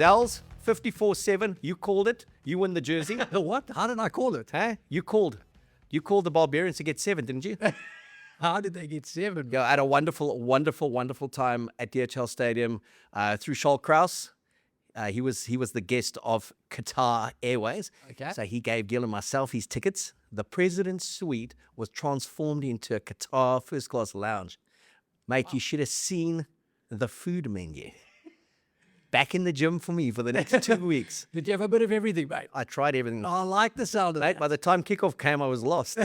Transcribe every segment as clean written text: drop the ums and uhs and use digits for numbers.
Zels, 54-7. You called it. You win the jersey. What? How did I call it? Huh? You called the Barbarians to get 7, didn't you? How did they get 7? Yeah, I had a wonderful, wonderful, wonderful time at DHL Stadium through Charles Kraus. He was the guest of Qatar Airways. Okay. So he gave Gil and myself his tickets. The president's suite was transformed into a Qatar first-class lounge. Mate, you should have seen the food menu. Back in the gym for me for the next 2 weeks. Did you have a bit of everything, mate? I tried everything. Oh, I like the sound of Mate, that. by the time kickoff came, I was lost.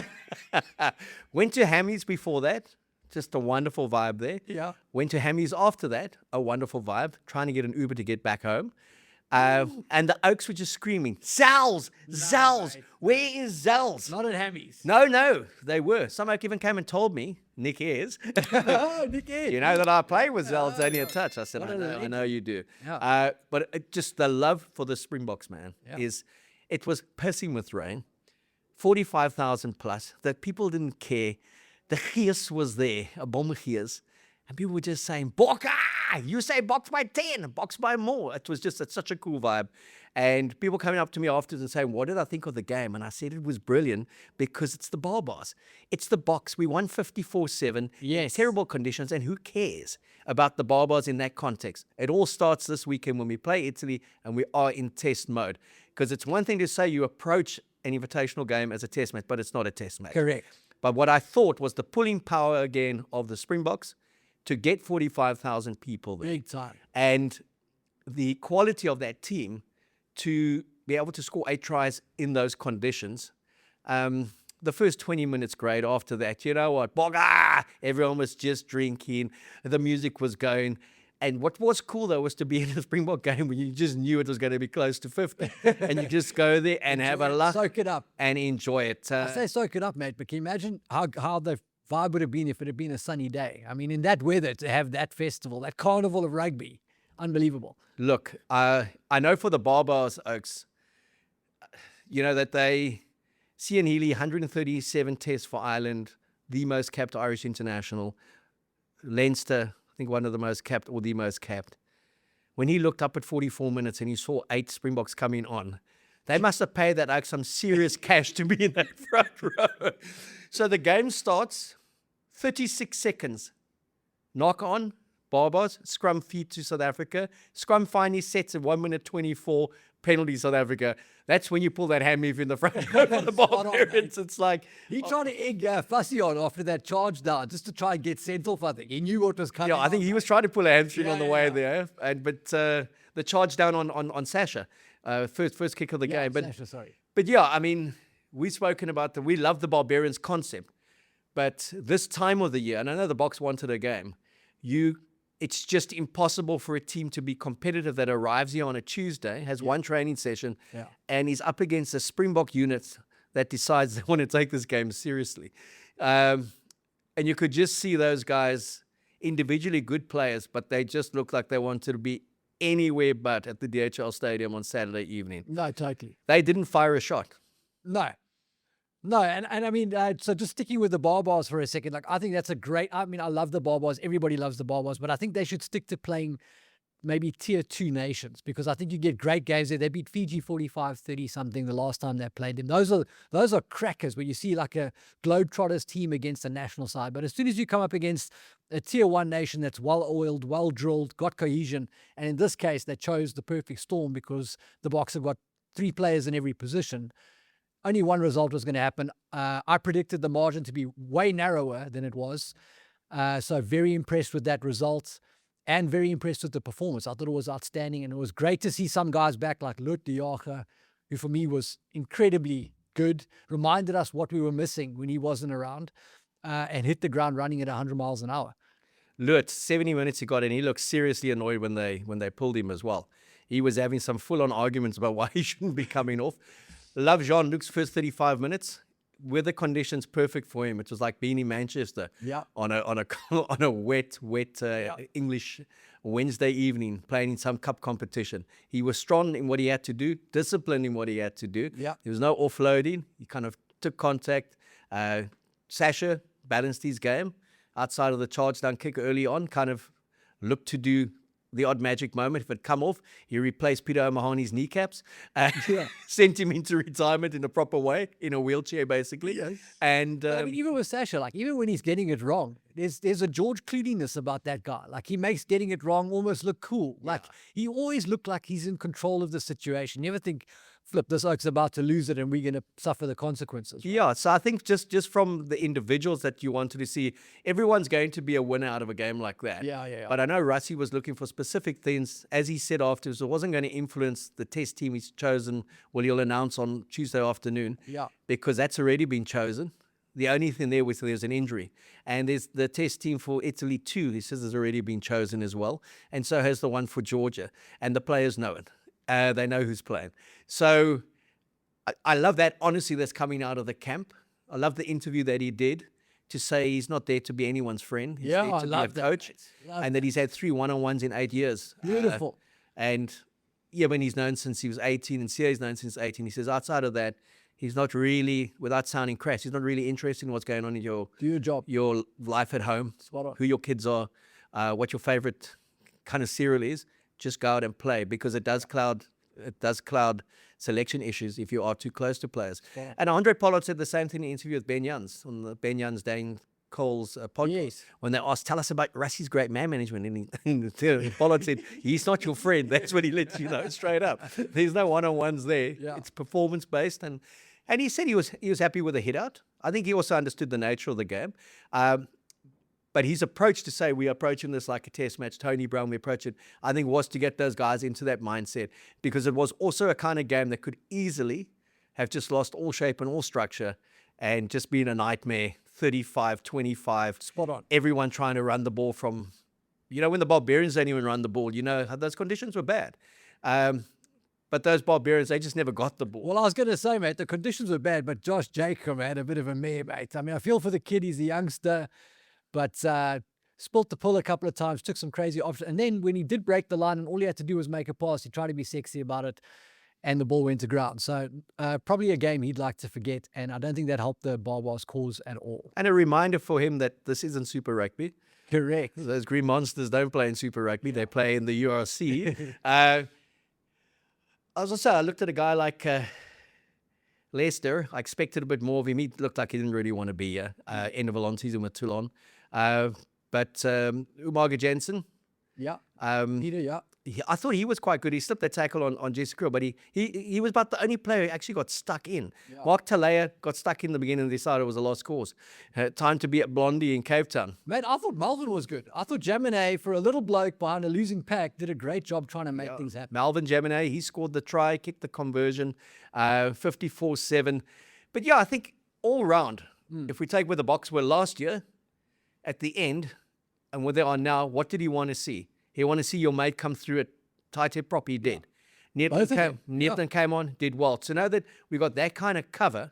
Went to Hammy's before that. Just a wonderful vibe there. Yeah. Went to Hammy's after that. A wonderful vibe. Trying to get an Uber to get back home. And the Oaks were just screaming, Zels! Zels! mate. Where is Zels? Not at Hammy's. No, they were. Some oak even came and told me, Nick Ayres, Oh, Nick Ayres. you know that I play with Zels only a touch. I said, What I a know, I legend. know you do. Yeah. But just the love for the Springboks, man, Yeah. it was pissing with rain, 45,000 plus, that people didn't care. The gees was there, a bomb gees. And people were just saying, Boks, you say Boks by 10, Boks by more. It was just such a cool vibe. And people coming up to me afterwards and saying, what did I think of the game? And I said it was brilliant because it's the Barbars. It's the Boks. We won 54-7. Yes. Terrible conditions. And who cares about the Barbars in that context? It all starts this weekend when we play Italy and we are in test mode. Because it's one thing to say you approach an invitational game as a test match, but it's not a test match. Correct. But what I thought was the pulling power again of the Springboks to get 45,000 people there. Big time. And the quality of that team to be able to score 8 tries in those conditions. The first 20 minutes, great. After that, you know what? Boga! Everyone was just drinking. The music was going. And what was cool, though, was to be in a Springbok game when you just knew it was going to be close to 50. And you just go there and have a laugh Soak it up. and enjoy it. I say soak it up, mate, but can you imagine how the vibe would have been if it had been a sunny day? I mean, in that weather, to have that festival, that carnival of rugby, unbelievable. Look, I know for the Barbars, Oaks, you know that Cian Healy, 137 tests for Ireland, the most capped Irish international. Leinster, I think one of the most capped or the most capped. When he looked up at 44 minutes and he saw 8 Springboks coming on, they must have paid that Oaks some serious cash to be in that front row. So the game starts, 36 seconds. Knock on, Barbars, scrum feed to South Africa. Scrum finally sets at 1 minute 24, penalty South Africa. That's when you pull that hand move in the front row for the Spot on, Barbarians. It's like, He tried to egg Fussy on after that charge down just to try and get sent off, I think. He knew what was coming. yeah, I think he was trying to pull a hamstring Yeah, on the yeah, way yeah. there. But the charge down on Sasha, first kick of the game. But Sasha, sorry. But yeah, I mean, we've spoken about we love the Barbarians concept, but this time of the year, and I know the Boks wanted a game, it's just impossible for a team to be competitive that arrives here on a Tuesday, has one training session, Yeah. and is up against a Springbok unit that decides they want to take this game seriously. And you could just see those guys, individually good players, but they just looked like they wanted to be anywhere but at the DHL Stadium on Saturday evening. No, totally. They didn't fire a shot. No. No, and I mean, so just sticking with the Barbars for a second, like I think that's a great, I mean, I love the Barbars. Everybody loves the Barbars, but I think they should stick to playing maybe tier 2 nations because I think you get great games there. They beat Fiji 45-30 something the last time they played them. Those are crackers where you see like a Globetrotters team against a national side. But as soon as you come up against a tier 1 nation that's well-oiled, well-drilled, got cohesion, and in this case, they chose the perfect storm because the Boks have got 3 players in every position. Only one result was going to happen. I predicted the margin to be way narrower than it was. So very impressed with that result and very impressed with the performance. I thought it was outstanding, and it was great to see some guys back like Lut de Jager, who for me was incredibly good, reminded us what we were missing when he wasn't around, and hit the ground running at 100 miles an hour. Lut, 70 minutes he got in. He looked seriously annoyed when they pulled him as well. He was having some full-on arguments about why he shouldn't be coming off. Love Jean-Luc's first 35 minutes. Weather conditions perfect for him. It was like being in Manchester on a wet English Wednesday evening playing in some cup competition. He was strong in what he had to do, disciplined in what he had to do. Yeah. There was no offloading. He kind of took contact. Sasha balanced his game outside of the charge down kick early on, kind of looked to do the odd magic moment. If it come off, he replaced Peter O'Mahony's kneecaps, Yeah. sent him into retirement in a proper way, in a wheelchair, basically. Yes. And I mean, even with Sasha, like even when he's getting it wrong, there's a George Clooney-ness about that guy. Like he makes getting it wrong almost look cool. Like he always looked like he's in control of the situation. You ever think, flip, this oak's about to lose it and we're going to suffer the consequences. Right? yeah, so I think just from the individuals that you wanted to see, everyone's going to be a winner out of a game like that. Yeah. But I know Rassie was looking for specific things. As he said afterwards, it wasn't going to influence the test team he's chosen. Well, he'll announce on Tuesday afternoon. Yeah. Because that's already been chosen. The only thing there's an injury. And there's the test team for Italy too. He says has already been chosen as well. And so has the one for Georgia. And the players know it. They know who's playing. So I love that honesty that's coming out of the camp. I love the interview that he did to say he's not there to be anyone's friend. He's there to I be love a that, coach. mate. Love And that he's had 3 one-on-ones in 8 years. Beautiful. And yeah, when he's known since he was 18 and Sia's known since 18, he says outside of that, he's not really, without sounding crass, he's not really interested in what's going on in Do your job. your life at home, Spot on. who your kids are, what your favorite kind of cereal is. Just go out and play, because it does cloud selection issues if you are too close to players. Yeah. And Andre Pollard said the same thing in the interview with Ben Jans on the Ben Jans Dane Cole's podcast. Yes. When they asked, tell us about Rassie's great man management, and Pollard said, he's not your friend. That's what he lets you know straight up. There's no one-on-ones there. Yeah. It's performance-based. And he said he was happy with the hit-out. I think he also understood the nature of the game. But his approach to say we're approaching this like a test match, Tony Brown, we approach it, I think was to get those guys into that mindset, because it was also a kind of game that could easily have just lost all shape and all structure and just been a nightmare, 35-25. Spot on. Everyone trying to run the ball from, when the Barbarians don't even run the ball, those conditions were bad. But those Barbarians, they just never got the ball. Well, I was going to say, mate, the conditions were bad, but Josh Jacob had a bit of a mare, mate. I mean, I feel for the kid. He's a youngster, but spilt the pull a couple of times, took some crazy options. And then when he did break the line and all he had to do was make a pass, he tried to be sexy about it, and the ball went to ground. So probably a game he'd like to forget, and I don't think that helped the Barbars' cause at all. And a reminder for him that this isn't Super Rugby. Correct. Those Green Monsters don't play in Super Rugby. They play in the URC. I looked at a guy like Leicester. I expected a bit more of him. He looked like he didn't really want to be here. End of a long season with Toulon. But Umaga Jensen. Yeah. Peter, yeah. I thought he was quite good. He slipped that tackle on Jesse Krill, but he was about the only player who actually got stuck in. Yeah. Mark Talea got stuck in the beginning and decided it was a lost cause. Time to be at Blondie in Cape Town. Mate, I thought Melvin was good. I thought Jamine, for a little bloke behind a losing pack, did a great job trying to make things happen. Melvin Jamine, he scored the try, kicked the conversion, 54-7. But yeah, I think all round, if we take where the Boks were last year, at the end, and where they are now, what did he want to see? He wanted to see your mate come through it tight head prop. He did. Neerton came on, did well. So now that we got that kind of cover,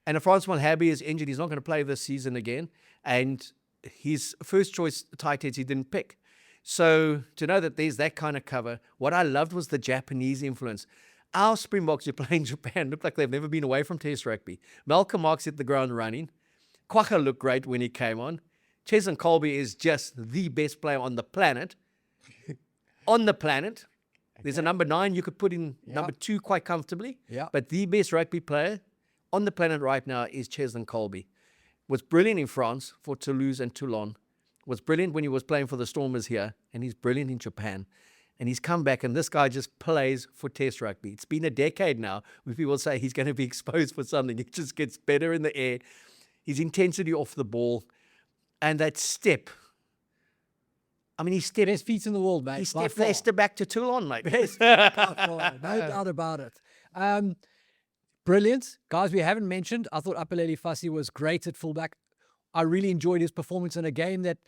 and if Francois Malhabi is injured, he's not going to play this season again. And his first choice tight heads he didn't pick. So to know that there's that kind of cover, what I loved was the Japanese influence. Our Springboks who play in Japan look like they've never been away from Test rugby. Malcolm Marx hit the ground running. Kwagga looked great when he came on. Cheslin Kolbe is just the best player on the planet. On the planet. There's a number 9 you could put in number 2 quite comfortably. Yeah. But the best rugby player on the planet right now is Cheslin Kolbe. Was brilliant in France for Toulouse and Toulon. Was brilliant when he was playing for the Stormers here. And he's brilliant in Japan. And he's come back, and this guy just plays for Test rugby. It's been a decade now where people say he's going to be exposed for something. It just gets better in the air. His intensity off the ball. And that step. I mean, he stepped. Best feet in the world, mate. He stepped Leicester back to Toulon, mate. Best. No doubt about it. Brilliant. Guys, we haven't mentioned, I thought Apelele Fassi was great at fullback. I really enjoyed his performance in a game that,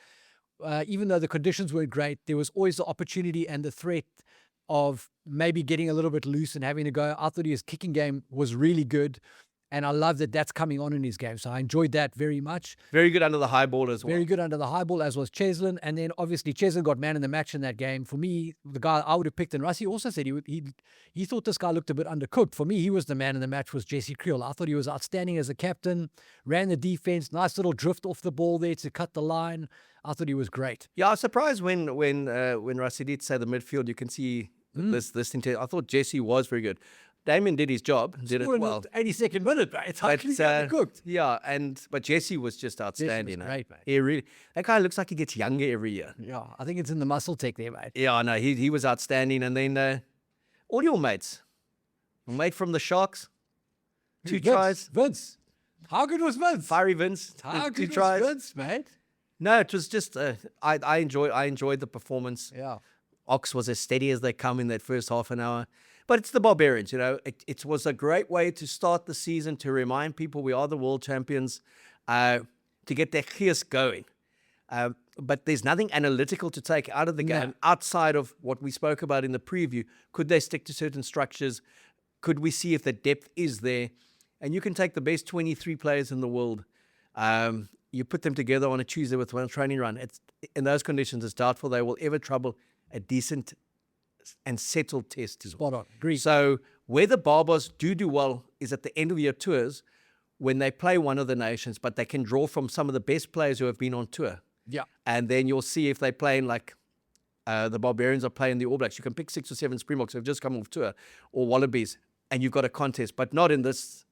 even though the conditions weren't great, there was always the opportunity and the threat of maybe getting a little bit loose and having to go. I thought his kicking game was really good. And I love that that's coming on in his game. So I enjoyed that very much. Very good under the high ball as well. Very good under the high ball, as was Cheslin. And then obviously Cheslin got man in the match in that game. For me, the guy I would have picked, and Rassie also said he thought this guy looked a bit undercooked. For me, he was the man in the match, was Jesse Kriel. I thought he was outstanding as a captain, ran the defense, nice little drift off the ball there to cut the line. I thought he was great. Yeah, I was surprised when Rassie did say the midfield, you can see this thing. I thought Jesse was very good. Damien did his job, did it well. 82nd minute, mate. It's hardly undercooked. Yeah, but Jesse was just outstanding. Jesse was great, mate. He really, that guy looks like he gets younger every year. Yeah, I think it's in the muscle tech there, mate. Yeah, no, he was outstanding. And then all your mates, your mate from the Sharks, two tries. Vince. How good was Vince? Fiery Vince, How two good tries. was Vince, mate? No, it was just I enjoyed the performance. Yeah. Ox was as steady as they come in that first half an hour. But it's the Barbarians, you know. It was a great way to start the season, to remind people we are the world champions, to get their gears going. But there's nothing analytical to take out of the game outside of what we spoke about in the preview. Could they stick to certain structures? Could we see if the depth is there? And you can take the best 23 players in the world. You put them together on a Tuesday with one training run. In those conditions, it's doubtful they will ever trouble a decent and settled test as well. Spot on. Agreed. So where the Barbars do well is at the end of your tours when they play one of the nations, but they can draw from some of the best players who have been on tour. Yeah. And then you'll see if they're playing like the Barbarians are playing the All Blacks. You can pick 6 or 7 Springboks who have just come off tour, or Wallabies, and you've got a contest, but not in this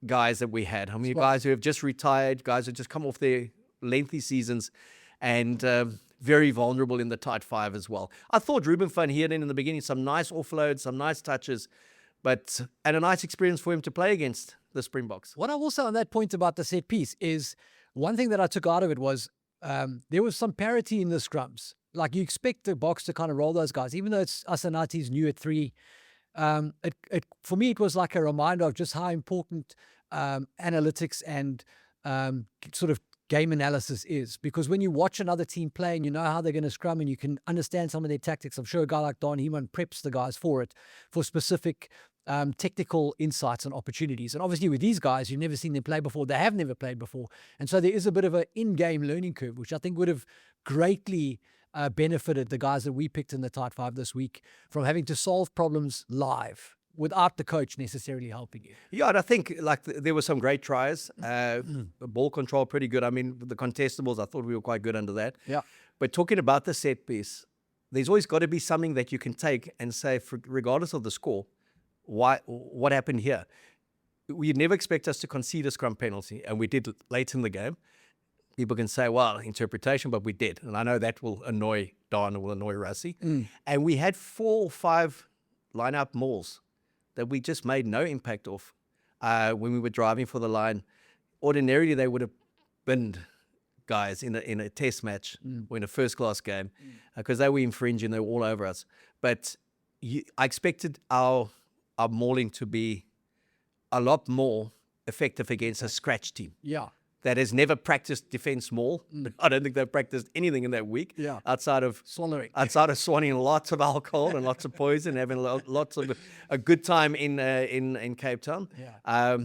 guys that we had. I mean, guys who have just retired, guys who have just come off their lengthy seasons, and very vulnerable in the tight five as well. I thought Ruben van Heerden in the beginning, some nice offloads, some nice touches, and a nice experience for him to play against the Springboks. What I will say on that point about the set piece is one thing that I took out of it was there was some parity in the scrums. Like you expect the Boks to kind of roll those guys, even though it's Asanati's new at 3. For me, it was like a reminder of just how important analytics and sort of game analysis is, because when you watch another team play and you know how they're going to scrum and you can understand some of their tactics, I'm sure a guy like Don Heeman preps the guys for specific technical insights and opportunities. And obviously with these guys, you've never seen them play before. They have never played before. And so there is a bit of an in-game learning curve, which I think would have greatly benefited the guys that we picked in the tight 5 this week from having to solve problems live without the coach necessarily helping you. Yeah, and I think like there were some great tries. Ball control pretty good. I mean, the contestables, I thought we were quite good under that. Yeah. But talking about the set piece, there's always got to be something that you can take and say, regardless of the score, what happened here? You'd never expect us to concede a scrum penalty, and we did late in the game. People can say, well, interpretation, but we did. And I know that will annoy Don, will annoy Rassie. And we had 4 or 5 line-up mauls that we just made no impact off when we were driving for the line. Ordinarily, they would have binned guys in a test match or in a first-class game because they were infringing, they were all over us. But I expected our mauling to be a lot more effective against a scratch team. Yeah. That has never practiced defense maul. I don't think they've practiced anything in that week. Yeah. Outside of swallowing lots of alcohol and lots of poison, having lots of a good time in Cape Town. Yeah.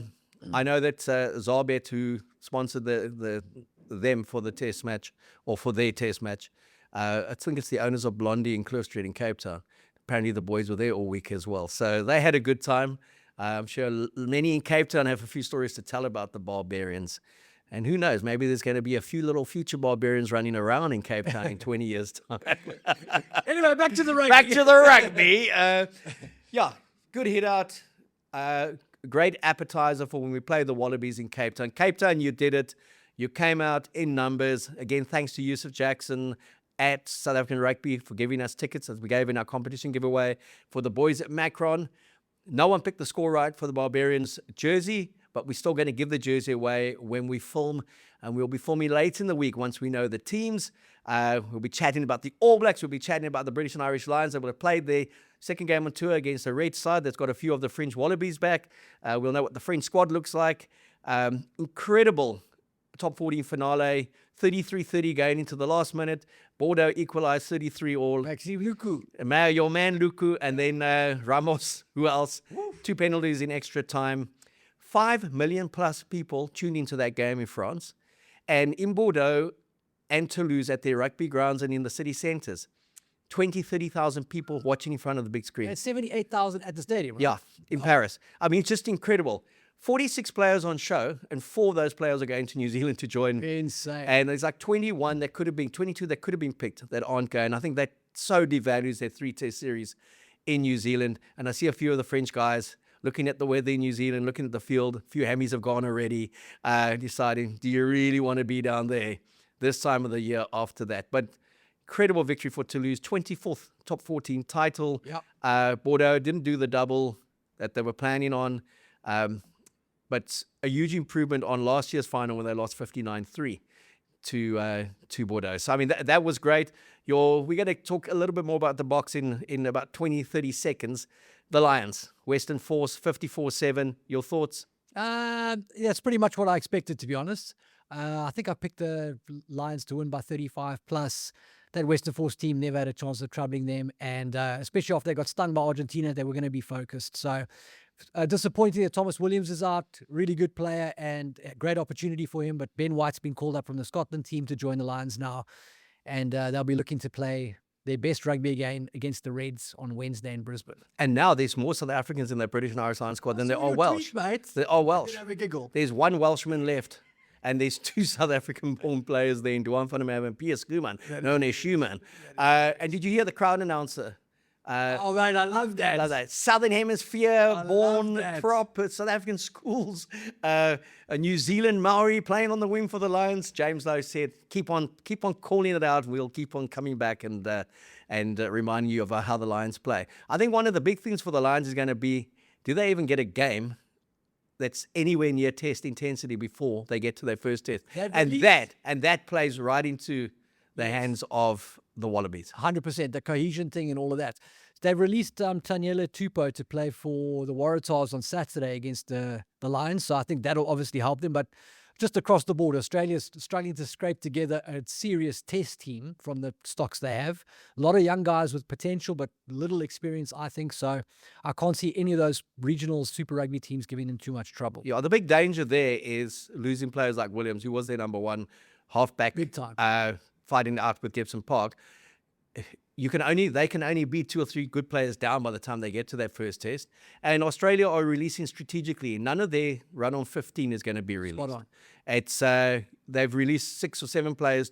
I know that Zarbet, who sponsored them for the test match or for their test match, I think it's the owners of Blondie in Cliff Street in Cape Town. Apparently the boys were there all week as well, so they had a good time. I'm sure many in Cape Town have a few stories to tell about the Barbarians. And who knows, maybe there's going to be a few little future Barbarians running around in Cape Town in 20 years' time. Anyway, back to the rugby. Back to the rugby. Yeah, good hit out. Great appetizer for when we play the Wallabies in Cape Town. Cape Town, you did it. You came out in numbers. Again, thanks to Yusuf Jackson at South African Rugby for giving us tickets as we gave in our competition giveaway for the boys at Macron. No one picked the score right for the Barbarians jersey, but we're still going to give the jersey away when we film, and we'll be filming late in the week once we know the teams. We'll be chatting about the All Blacks. We'll be chatting about the British and Irish Lions that will have played their second game on tour against a red side that's got a few of the French Wallabies back. We'll know what the French squad looks like. Incredible top 14 finale, 33-30 going into the last minute. Bordeaux equalized 33-all. Maxime Luku. Your man Luku, and then Ramos. Who else? 2 penalties in extra time. 5 million plus people tuned into that game in France. And in Bordeaux and Toulouse at their rugby grounds and in the city centres, 20, 30,000 people watching in front of the big screen. It's 78,000 at the stadium, right? Yeah, in Paris. I mean, it's just incredible. 46 players on show, and 4 of those players are going to New Zealand to join. Insane. And there's like 21 that could have been, 22 that could have been picked that aren't going. I think that so devalues their 3-test series in New Zealand. And I see a few of the French guys looking at the weather in New Zealand, looking at the field. A few hammies have gone already, deciding, do you really want to be down there this time of the year after that? But incredible victory for Toulouse, 24th top 14 title. Yep. Bordeaux didn't do the double that they were planning on, but a huge improvement on last year's final when they lost 59-3 to Bordeaux. So, I mean, that was great. We're going to talk a little bit more about the Boks in about 20, 30 seconds. The Lions, Western Force, 54-7. Your thoughts? That's pretty much what I expected, to be honest. I think I picked the Lions to win by 35 plus. That Western Force team never had a chance of troubling them. And especially after they got stung by Argentina, they were going to be focused. So disappointing that Thomas Williams is out. Really good player and a great opportunity for him. But Ben White's been called up from the Scotland team to join the Lions now. And they'll be looking to play their best rugby again against the Reds on Wednesday in Brisbane. And now there's more South Africans in the British and Irish Lions squad than there are Welsh. Mate. They are Welsh. Have a giggle. There's 1 Welshman left. And there's 2 South African-born players there, Duan van der Merwe and Piers Schumann, known as Schumann. And did you hear the crowd announcer? Oh, man, I love that. I love that. Southern Hemisphere, born prop at South African schools. A New Zealand Maori playing on the wing for the Lions. James Lowe said, keep on calling it out. We'll keep on coming back and reminding you of how the Lions play. I think one of the big things for the Lions is going to be, do they even get a game that's anywhere near test intensity before they get to their first test? And that plays right into the hands of the Wallabies. 100%, the cohesion thing and all of that. They've released Taniela Tupou to play for the Waratahs on Saturday against the Lions, so I think that'll obviously help them. But just across the board, Australia's struggling to scrape together a serious test team from the stocks they have. A lot of young guys with potential, but little experience, I think. So I can't see any of those regional Super Rugby teams giving them too much trouble. Yeah, the big danger there is losing players like Williams, who was their number 1 halfback. Big time. Fighting out with Gibson Park. They can only beat 2 or 3 good players down by the time they get to that first test. And Australia are releasing strategically. None of their run on 15 is going to be released. Spot on. It's they've released 6 or 7 players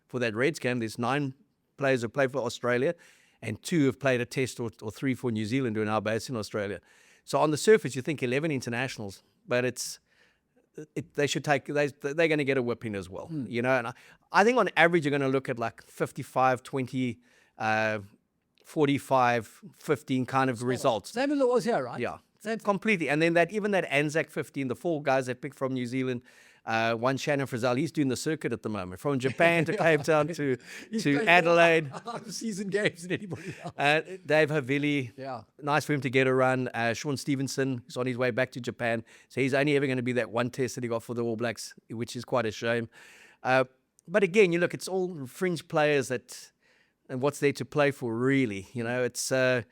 for that Reds game. There's 9 players who play for Australia, and 2 have played a test or 3 for New Zealand who are now based in Australia. So on the surface, you think 11 internationals, but they're going to get a whipping as well. You know, and I think on average you're going to look at like 55, 20. 45, 15 kind of results. Same as it was here, right? Yeah, Same. completely. And then even that Anzac 15, the 4 guys they picked from New Zealand, one Shannon Frizzell, he's doing the circuit at the moment, from Japan to Cape Town to Adelaide. Season games and anybody else. Dave Havili, Yeah. nice for him to get a run. Sean Stevenson is on his way back to Japan. So he's only ever going to be that 1 test that he got for the All Blacks, which is quite a shame. But again, you look, it's all fringe players and what's there to play for, really. You know, it's a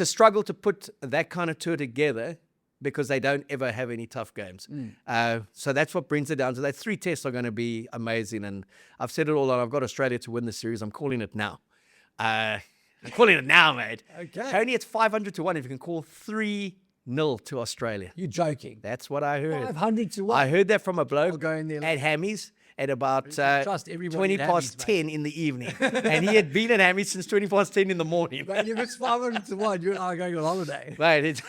struggle to put that kind of tour together because they don't ever have any tough games. So that's what brings it down to that. 3 tests are going to be amazing. And I've said it all on. I've got Australia to win the series. I'm calling it now. I'm calling it now, mate. Okay. Only it's 500 to 1 if you can call 3-0 to Australia. You're joking. That's what I heard. 500 to 1. I heard that from a bloke I'll go in there. at Hammy's at about Trust everybody 20 at past Hammy's, 10 in the evening. And he had been at Hammy's since 20 past 10 in the morning. But if it's 500 to 1, you and I are going on holiday. Mate,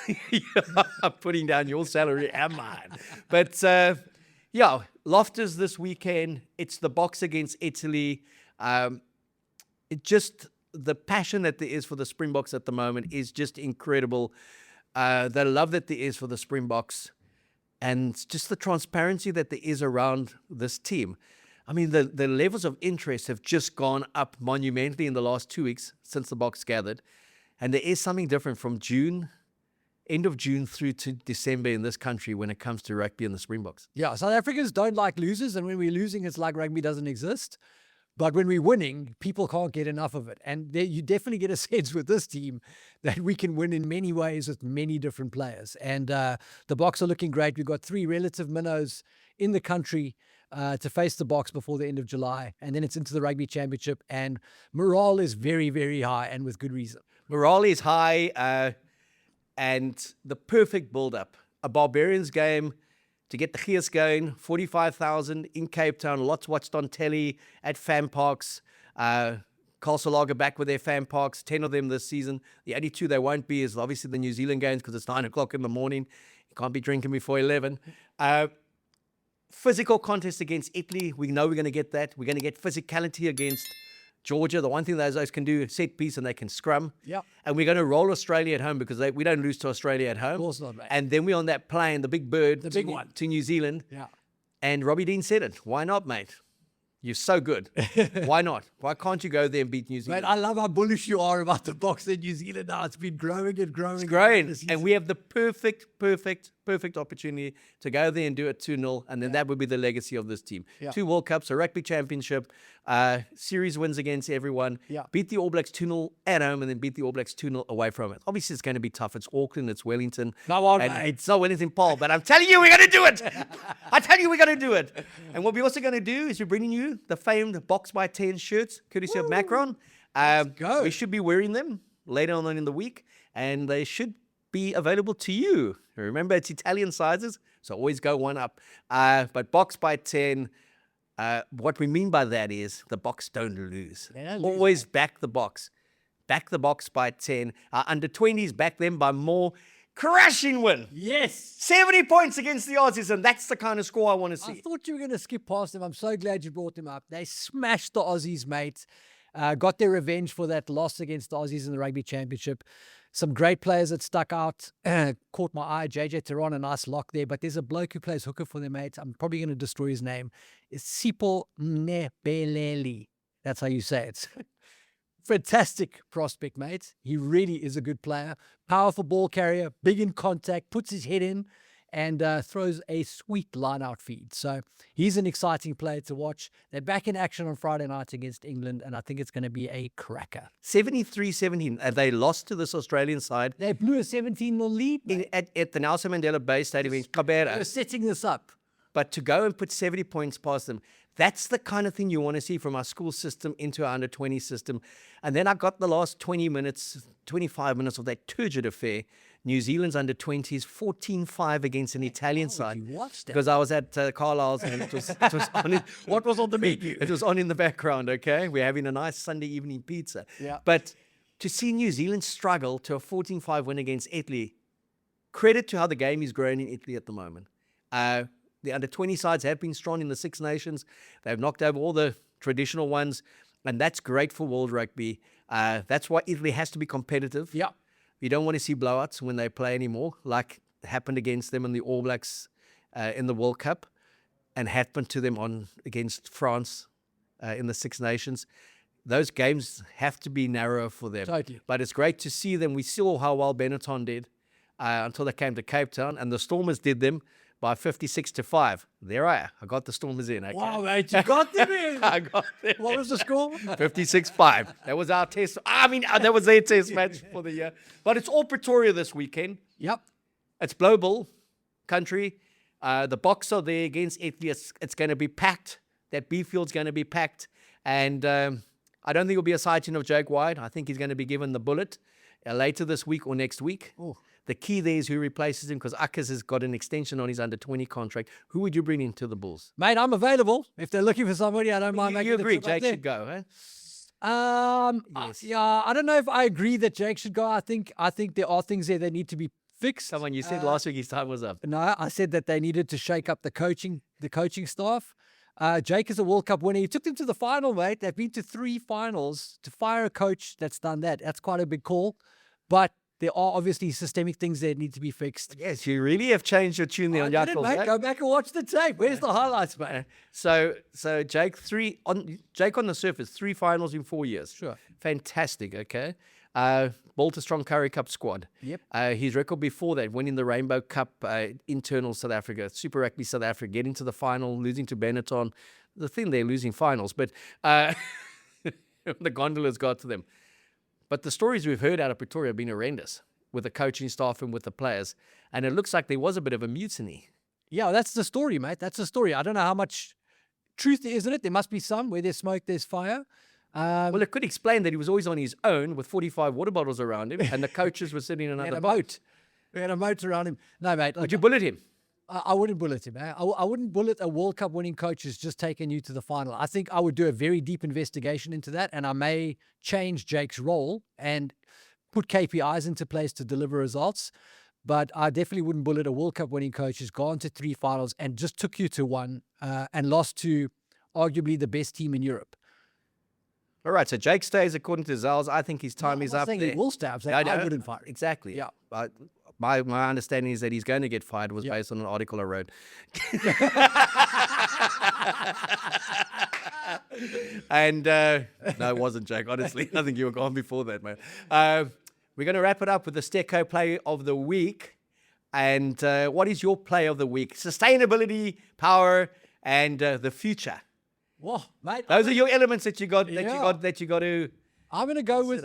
I'm putting down your salary and mine. But, Loftus this weekend. It's the Boks against Italy. The passion that there is for the Springboks at the moment is just incredible. The love that there is for the Springboks. And just the transparency that there is around this team. I mean, the levels of interest have just gone up monumentally in the last 2 weeks since the Boks gathered. And there is something different from end of June through to December in this country when it comes to rugby and the Springboks. Yeah, South Africans don't like losers. And when we're losing, it's like rugby doesn't exist. But when we're winning, people can't get enough of it. And you definitely get a sense with this team that we can win in many ways with many different players. And the Boks are looking great. We've got 3 relative minnows in the country to face the Boks before the end of July. And then it's into the Rugby Championship. And morale is very, very high, and with good reason. Morale is high, and the perfect build-up. A Barbarians game to get the gears going, 45,000 in Cape Town, lots watched on telly at fan parks. Castle back with their fan parks, 10 of them this season. The only 2 they won't be is obviously the New Zealand games because it's 9 o'clock in the morning. You can't be drinking before 11. Physical contest against Italy. We know we're going to get that. We're going to get physicality against Georgia. The one thing those guys can do, set piece, and they can scrum. Yep. And we're going to roll Australia at home because we don't lose to Australia at home. Of course not, mate. And then we're on that plane, the big bird, The big one. to New Zealand. Yeah. And Robbie Dean said it. Why not, mate? You're so good. Why not? Why can't you go there and beat New Zealand? Mate, I love how bullish you are about the Boks in New Zealand now. It's been growing and growing. It's growing. And we have the perfect opportunity to go there and do it 2-0. And then that would be the legacy of this team. Yeah. 2 World Cups, a rugby championship, series wins against everyone. Yeah. Beat the All Blacks 2-0 at home and then beat the All Blacks 2-0 away from it. Obviously, it's going to be tough. It's Auckland, it's Wellington. Come on, and mate. it's not Wellington, Paul, but I'm telling you, we're going to do it. I tell you, we're going to do it. And what we're also going to do is we're bringing you the famed Boks by 10 shirts, courtesy of Macron. go. We should be wearing them later on in the week, and they should be available to you. Remember, it's Italian sizes, so always go one up. But Boks by 10, what we mean by that is the Boks don't lose. They don't lose, Always back the Boks. Back the Boks by 10. Under 20s, back them by more. Crashing win. Yes. 70 points against the Aussies, and that's the kind of score I want to see. I thought you were going to skip past them. I'm so glad you brought them up. They smashed the Aussies, mate. Got their revenge for that loss against the Aussies in the Rugby Championship. Some great players that stuck out. Caught my eye. JJ Tehran, a nice lock there. But there's a bloke who plays hooker for them, mate. I'm probably going to destroy his name. It's Sipho Mnebeleli. That's how you say it. Fantastic prospect, mate. He really is a good player. Powerful ball carrier, big in contact, puts his head in, and throws a sweet line-out feed. So he's an exciting player to watch. They're back in action on Friday night against England, and I think it's going to be a cracker. 73-17. They lost to this Australian side They blew a 17-0 lead. at the Nelson Mandela Bay Stadium in Cabrera. They're setting this up. But to go and put 70 points past them, that's the kind of thing you want to see from our school system into our under-20 system. And then I got the last 20 minutes, 25 minutes of that turgid affair. New Zealand's under-20s, 14-5 against an Italian side. You watched that. Because I was at Carlisle's and it was on it. What was on the menu? It was on in the background, okay? We're having a nice Sunday evening pizza. Yeah. But to see New Zealand struggle to a 14-5 win against Italy, credit to how the game is growing in Italy at the moment. The under-20 sides have been strong in the Six Nations. They've knocked over all the traditional ones, and that's great for world rugby. That's why Italy has to be competitive. Yeah. You don't want to see blowouts when they play anymore, like happened against them in the All Blacks in the World Cup and happened to them against France in the Six Nations. Those games have to be narrower for them. Totally. But it's great to see them. We saw how well Benetton did until they came to Cape Town, and the Stormers did them by 56-5. There I got the Stormers in. Okay? Wow, mate, you got them in. I got them. What was the score? 56-5. That was our test. That was their test match for the year. But it's all Pretoria this weekend. Yep. It's global country. The Boks are there against Italy. It's going to be packed. That B field's going to be packed. And I don't think it'll be a sighting of Jake White. I think he's going to be given the bullet later this week or next week. Oh. The key there is who replaces him, because Akkers has got an extension on his under-20 contract. Who would you bring into the Bulls? Mate, I'm available. If they're looking for somebody, I don't mind making You the agree trip up Jake there. should go, huh? Yes. Yeah, I don't know if I agree that Jake should go. I think there are things there that need to be fixed. Come on, you said last week his time was up. No, I said that they needed to shake up the coaching staff. Jake is a World Cup winner. He took them to the final, mate. They've been to 3 finals. To fire a coach that's done that's quite a big call. But there are obviously systemic things that need to be fixed. Yes, you really have changed your tune there on I did it, Yachtles, mate. Go back and watch the tape. Where's the highlights, mate? So Jake on the surface, 3 finals in 4 years. Sure. Fantastic, okay. Built a strong Currie Cup squad. Yep. His record before that, winning the Rainbow Cup internal South Africa, Super Rugby South Africa, getting to the final, losing to Benetton. the thing, they're losing finals, but the gondolas got to them. But the stories we've heard out of Pretoria have been horrendous with the coaching staff and with the players. And it looks like there was a bit of a mutiny. Yeah, that's the story, mate. That's the story. I don't know how much truth there is in it. There must be some. Where there's smoke, there's fire. Well, it could explain that he was always on his own with 45 water bottles around him, and the coaches were sitting in another boat. We had a moat around him. No, mate. Would you bullet him? I wouldn't bullet him. I wouldn't bullet a World Cup winning coach who's just taken you to the final. I think I would do a very deep investigation into that, and I may change Jake's role and put KPIs into place to deliver results. But I definitely wouldn't bullet a World Cup winning coach who's gone to 3 finals and just took you to one and lost to arguably the best team in Europe. All right, so Jake stays according to Zels. I think his time is up there. He will stay. I wouldn't fire him. Exactly. Yeah. My understanding is that he's going to get fired was based on an article I wrote. And no, it wasn't, Jake. Honestly, I think you were gone before that, man. We're going to wrap it up with the Steco Play of the Week. And what is your play of the week? Sustainability, power, and the future. Whoa, mate! Those are your elements that you got. That you got to. I'm gonna go with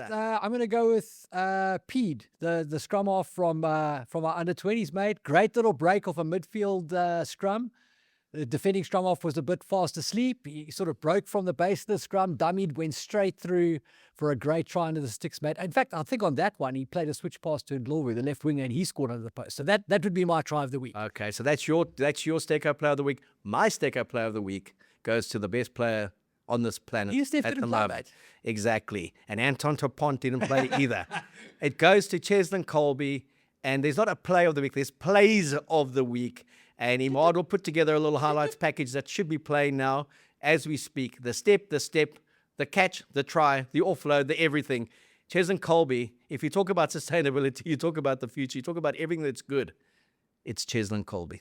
Pede, the scrum half from our under-20s, mate. Great little break off a midfield scrum. The defending scrum half was a bit fast asleep. He sort of broke from the base of the scrum, dummied, went straight through for a great try under the sticks, mate. In fact, I think on that one, he played a switch pass to Ndlovu, the left winger, and he scored under the post. So that would be my try of the week. Okay, so that's your Steco Player of the Week. My Steco Player of the Week goes to the best player on this planet at the moment. Exactly. And Anton Topont didn't play either. It goes to Cheslin Kolbe, and there's not a play of the week, there's plays of the week. And Imad will put together a little highlights package that should be playing now as we speak. The step, the catch, the try, the offload, the everything. Cheslin Kolbe, if you talk about sustainability, you talk about the future, you talk about everything that's good, it's Cheslin Kolbe.